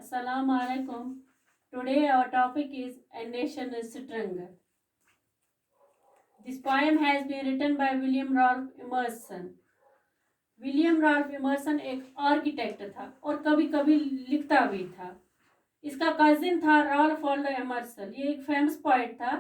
Assalamu alaikum. Today our topic is A Nation is Stronger. This poem has been written by William Ralph Emerson. William Ralph Emerson एक architect था और कभी कभी लिखता भी था। इसका कजिन था रॉल्फ वॉल्डो एमर्सन। ये एक फेमस पोएट था।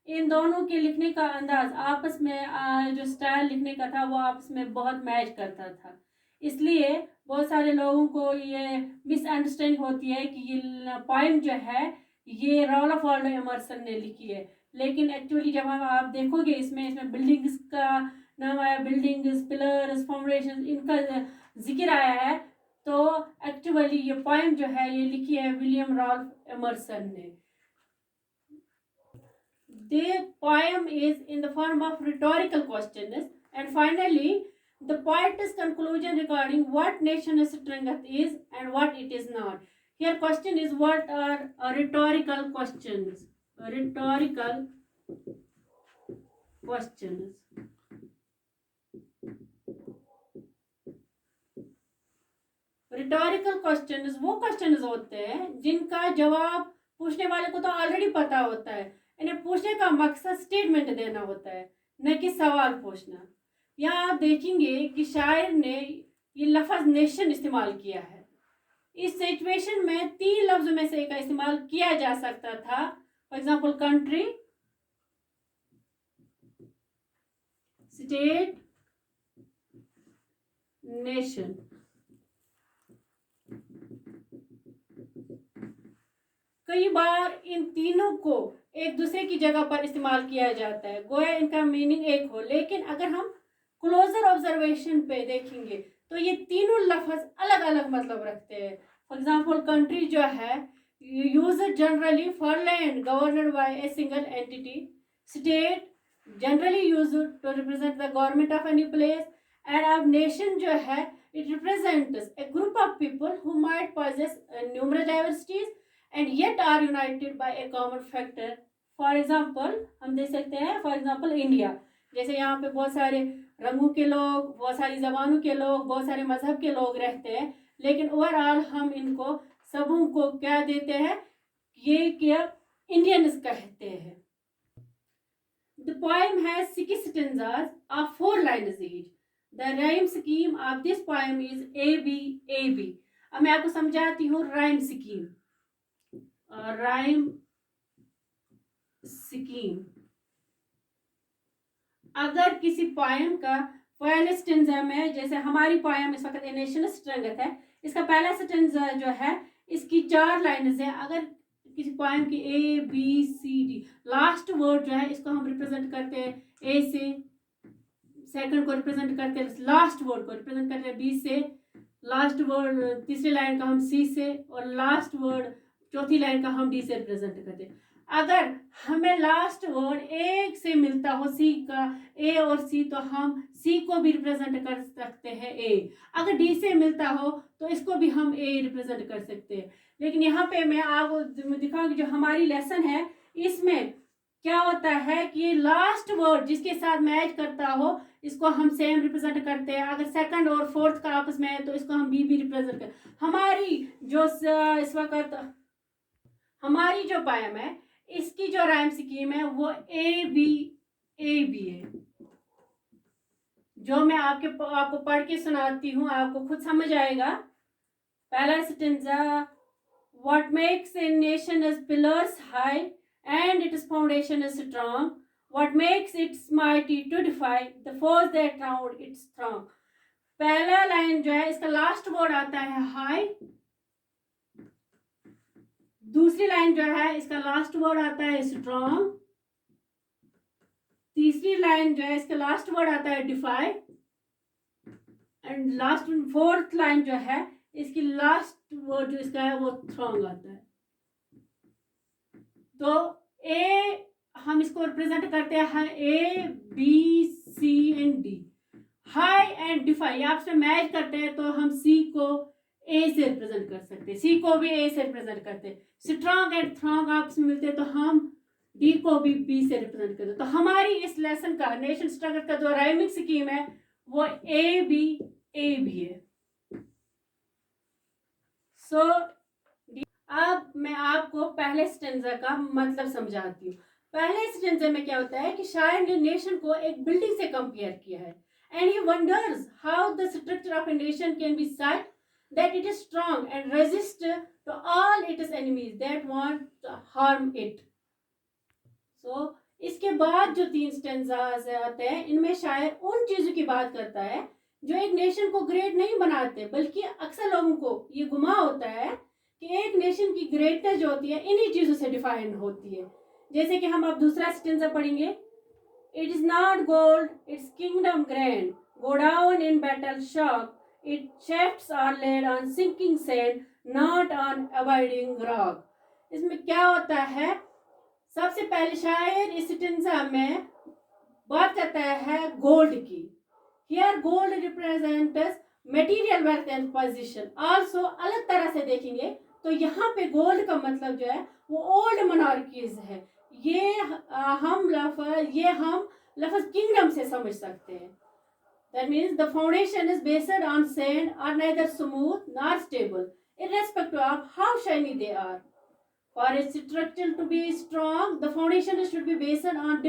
इन दोनों के लिखने का अंदाज आपस में जो स्टाइल लिखने का था वो आपस में बहुत मैच करता था। इसलिए बहुत सारे लोगों को ये मिसअंडरस्टैंडिंग होती है कि ये पोएम जो है ये रॉल्फ वॉल्डो एमर्सन ने लिखी है, लेकिन एक्चुअली जब आप देखोगे इसमें बिल्डिंग्स का नाम आया, बिल्डिंग्स, पिलर्स, फाउंडेशन, इनका जिक्र आया है। तो एक्चुअली ये पोएम जो है ये लिखी है विलियम रॉल्फ एमर्सन ने। The poem is in the form of rhetorical questions, and finally the poet's conclusion regarding what nation strength is and what it is not. Here question is, what are rhetorical questions? Rhetorical questions. Rhetorical questions वो questions होते हैं जिनका जवाब पूछने वाले को तो already पता होता है। इन्हें पूछने का मकसद स्टेटमेंट देना होता है, न कि सवाल पूछना। यहाँ आप देखेंगे कि शायर ने ये लफ्ज नेशन इस्तेमाल किया है। इस सिचुएशन में 3 लफ्जों में से एक का इस्तेमाल किया जा सकता था। For example country, state, nation. कई बार इन तीनों को एक दूसरे की जगह पर इस्तेमाल किया जाता है, गोया इनका मीनिंग एक हो, लेकिन अगर हम क्लोजर ऑब्जर्वेशन पे देखेंगे तो ये तीनों लफ्ज अलग अलग मतलब रखते हैं। फॉर एग्जाम्पल कंट्री जो है use generally for land governed by a single entity. State generally use to represent the government of any place. And अब नेशन जो है it represents a group of people who might possess numerous diversities and yet are united by a common factor. For example हम देख सकते हैं, for example India, जैसे यहाँ पे बहुत सारे रंगों के लोग, बहुत सारी जबानों के लोग, बहुत सारे मजहब के लोग रहते हैं, लेकिन ओवरऑल हम इनको सबों को क्या देते हैं, ये क्या इंडियंस कहते हैं। The poem has 6 stanzas of 4 lines each. The rhyme scheme of this poem is ABAB. अब मैं आपको समझाती हूँ राइम स्कीम। राइम स्कीम, अगर किसी पोएम का पहले स्टेंजा में, जैसे हमारी पोएम इस वक्त ए नेशन स्ट्रेंथ है, इसका पहला स्टेंजा जो है इसकी 4 लाइन्स है। अगर किसी पोएम की ABCD लास्ट वर्ड जो है इसको हम रिप्रेजेंट करते हैं ए से, सेकंड को रिप्रेजेंट करते हैं, लास्ट वर्ड को रिप्रेजेंट करते हैं बी से, लास्ट वर्ड तीसरी लाइन का हम सी से, और लास्ट वर्ड चौथी लाइन का हम डी से रिप्रेजेंट करते हैं। अगर हमें लास्ट वर्ड ए से मिलता हो, सी का, ए और सी, तो हम सी को भी रिप्रेजेंट कर सकते हैं ए। अगर डी से मिलता हो तो इसको भी हम ए रिप्रेजेंट कर सकते हैं। लेकिन यहाँ पे मैं आपको दिखाऊंगी जो हमारी लेसन है इसमें क्या होता है कि लास्ट वर्ड जिसके साथ मैच करता हो इसको हम सेम रिप्रेजेंट करते हैं। अगर सेकंड और फोर्थ का आपस में है तो इसको हम बी भी रिप्रेजेंट करते। हमारी जो इस वक्त हमारी जो पोएम है इसकी जो राइम स्कीम है वो ABAB है। जो मैं आपको पढ़ के सुनाती हूँ, आपको खुद समझ आएगा। पहला stanza, what makes a nation is pillars high and its foundation is strong, what makes its mighty to defy the force that round its strong. पहला लाइन जो है इसका लास्ट वर्ड आता है हाई, दूसरी लाइन जो है इसका लास्ट वर्ड आता है स्ट्रॉन्ग, तीसरी लाइन जो है इसका लास्ट वर्ड आता है defy, and last fourth line जो है इसकी लास्ट वर्ड जो इसका है वो स्ट्रॉन्ग आता है। तो ए हम इसको रिप्रेजेंट करते हैं ABCD। हाई एंड डिफाई आपसे मैच करते हैं तो हम सी को ए से रिप्रेजेंट कर सकते हैं, सी को भी ए से रिप्रेजेंट करते हैं। स्ट्रॉन्ग एंड थ्रॉन्ग आपस में मिलते हैं तो हम डी को भी बी से रिप्रेजेंट करते हैं। तो हमारी इस लेसन का नेशन स्ट्रगल का जो राइमिंग स्कीम है वो ABAB है। सो अब मैं आपको पहले स्टेंजा का मतलब समझाती हूँ। पहले स्टेंजा में क्या होता है कि शायर ने नेशन को एक बिल्डिंग से कंपेयर किया है, and he wonders how the structure of a nation can be such that it is strong and resist to all its enemies that want to harm it. So इसके बाद जो 3 stanzas आते हैं, इनमें शायर उन चीजों की बात करता है जो एक नेशन को ग्रेट नहीं बनाते, बल्कि अक्सर लोगों को ये गुमा होता है कि एक नेशन की ग्रेटनेस जो होती है इन्हीं चीजों से डिफाइन होती है। जैसे कि हम अब दूसरा स्टेंजा पढ़ेंगे। It is not gold its kingdom grand, go down in battle shock, it shafts are laid on sinking sand, not on avoiding rock. इसमें क्या होता है, सबसे पहले शायर इस स्टेंजा में बात करता है गोल्ड की। Here gold represents material wealth and position. Also अलग तरह से देखेंगे तो यहाँ पे गोल्ड का मतलब जो है वो ओल्ड मोनार्कीज है। ये हम लफ्ज किंगडम से समझ सकते हैं। That means the foundation is based on sand, are neither smooth nor stable, irrespective of how shiny they are. For a structure to be strong, the foundation should be based on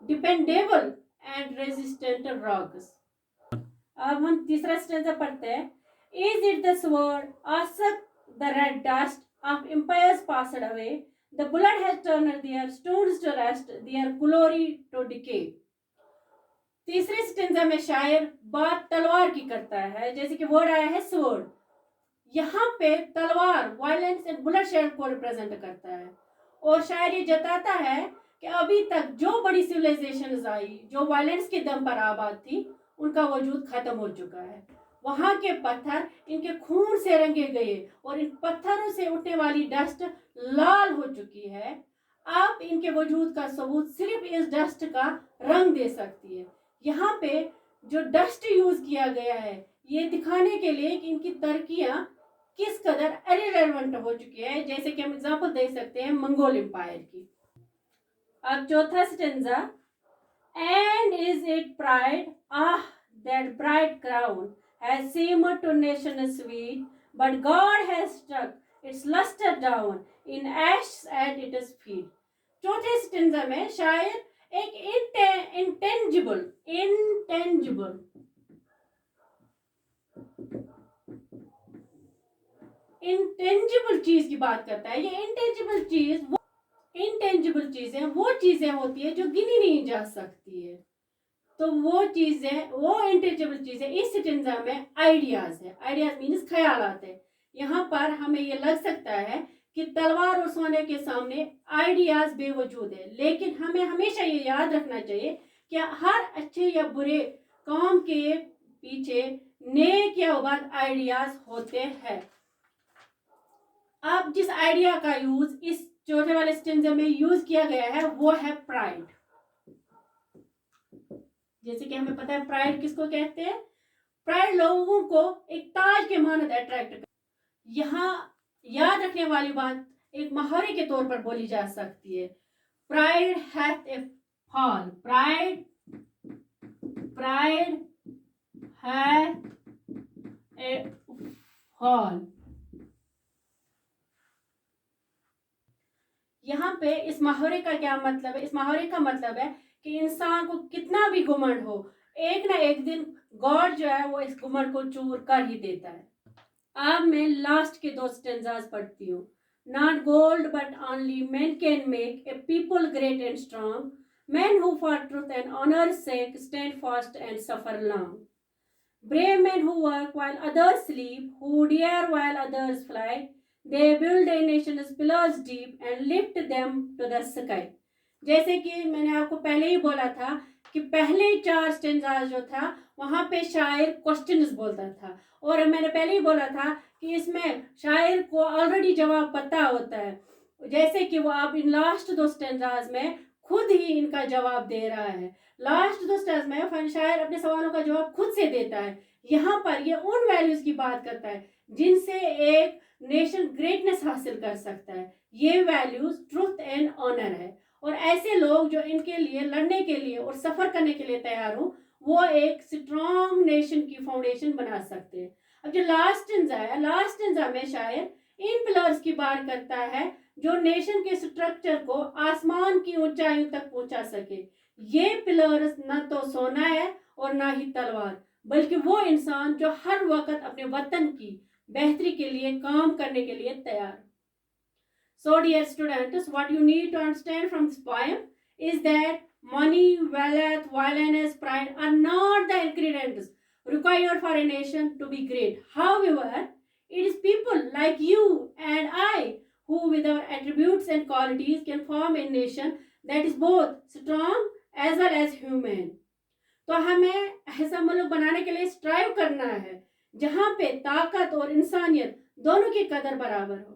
dependable and resistant rocks. अब हम तीसरा stanza पढ़ते हैं। Is it the sword, ask the red dust of empires passed away? The blood has turned their stones to rust, their glory to decay. तीसरे stanza में शायर बात तलवार की करता है, जैसे कि वर्ड आया है स्वॉर्ड। यहाँ पे तलवार वायलेंस एंड ब्लडशेड को रिप्रेजेंट करता है, और शायर ये जताता है कि अभी तक जो बड़ी सिविलाइजेशंस आई जो वायलेंस के दम पर आबाद थी, उनका वजूद खत्म हो चुका है। वहां के पत्थर इनके खून से रंगे गए और इन पत्थरों से उठने वाली डस्ट लाल हो चुकी है। अब इनके वजूद का सबूत सिर्फ इस डस्ट का रंग दे सकती है। यहाँ पे जो डस्ट यूज किया गया है ये दिखाने के लिए कि इनकी तरक्कियां किस कदर इररिलेवेंट हो चुकी है, जैसे कि हम एग्जांपल दे सकते हैं मंगोल एम्पायर की। अब चौथा stanza. And is it pride, ah that bright crown has seemed to nation sweet, but God has struck its lustre down in ash at its feet. चौथे स्टेंजा में शायर एक इंटेंजिबल चीज की बात करता है। ये इंटेंजिबल चीजें वो चीजें होती है जो गिनी नहीं जा सकती है। तो वो चीजें, वो इंटेंजिबल चीजें इस स्टेंजा में आइडियाज है। आइडियाज मीन्स ख्यालात है। यहाँ पर हमें ये लग सकता है कि तलवार और सोने के सामने आइडियाज बेवजूद है, लेकिन हमें हमेशा ये याद रखना चाहिए कि हर अच्छे या बुरे काम के पीछे नेक या उबाद आइडियाज होते हैं। अब जिस आइडिया का यूज इस चौथे वाले स्टेंजा में यूज किया गया है वो है प्राइड। जैसे कि हमें पता है प्राइड किसको कहते हैं। प्राइड लोगों को एक ताज के मानद अट्रैक्ट करता है। यहाँ याद रखने वाली बात एक मुहावरे के तौर पर बोली जा सकती है। प्राइड हैथ ए फॉल, प्राइड हैथ ए फॉल। यहाँ पे इस मुहावरे का क्या मतलब है? इस मुहावरे का मतलब है कि इंसान को कितना भी घमंड हो, एक ना एक दिन गॉड जो है वो इस घमंड को चूर कर ही देता है। अब मैं लास्ट के 2 स्टेंजास पढ़ती हूँ। Not gold but only man can make a people great and strong, man who for truth and honour sake stand fast and suffer long, brave men who work while others sleep, who dare while others fly, they build a nation's pillars deep and lift them to the sky। जैसे कि मैंने आपको पहले ही बोला था कि पहले 4 stanzas जो था वहां पे शायर क्वेश्चंस बोलता था, और मैंने पहले ही बोला था कि इसमें शायर को ऑलरेडी जवाब पता होता है। जैसे कि वो आप इन लास्ट 2 स्टेंजास में खुद ही इनका जवाब दे रहा है। लास्ट 2 स्टेंजास में शायर अपने सवालों का जवाब खुद से देता है। यहाँ पर ये उन वैल्यूज की बात करता है जिनसे एक नेशन ग्रेटनेस हासिल कर सकता है। ये वैल्यूज ट्रूथ एंड ऑनर है, और ऐसे लोग जो इनके लिए लड़ने के लिए और सफर करने के लिए तैयार हो, वो एक स्ट्रॉन्ग नेशन की फाउंडेशन बना सकते हैं। अब जो लास्ट स्टेंजा है, लास्ट स्टेंजा में शायर इन पिलर्स की बात करता है जो नेशन के स्ट्रक्चर को आसमान की ऊंचाइयों तक पहुंचा सके। ये पिलर्स न तो सोना है और ना ही तलवार, बल्कि वो इंसान जो हर वक्त अपने वतन की बेहतरी के लिए काम करने के लिए तैयार। So dear students, what you need to understand from this poem is that money, wealth, violence, pride are not the ingredients required for a nation to be great. However, it is people like you and I who with our attributes and qualities can form a nation that is both strong as well as human. तो हमें ऐसा मुल्क बनाने के लिए strive करना है जहाँ पे ताकत और इंसानियत दोनों की कदर बराबर हो।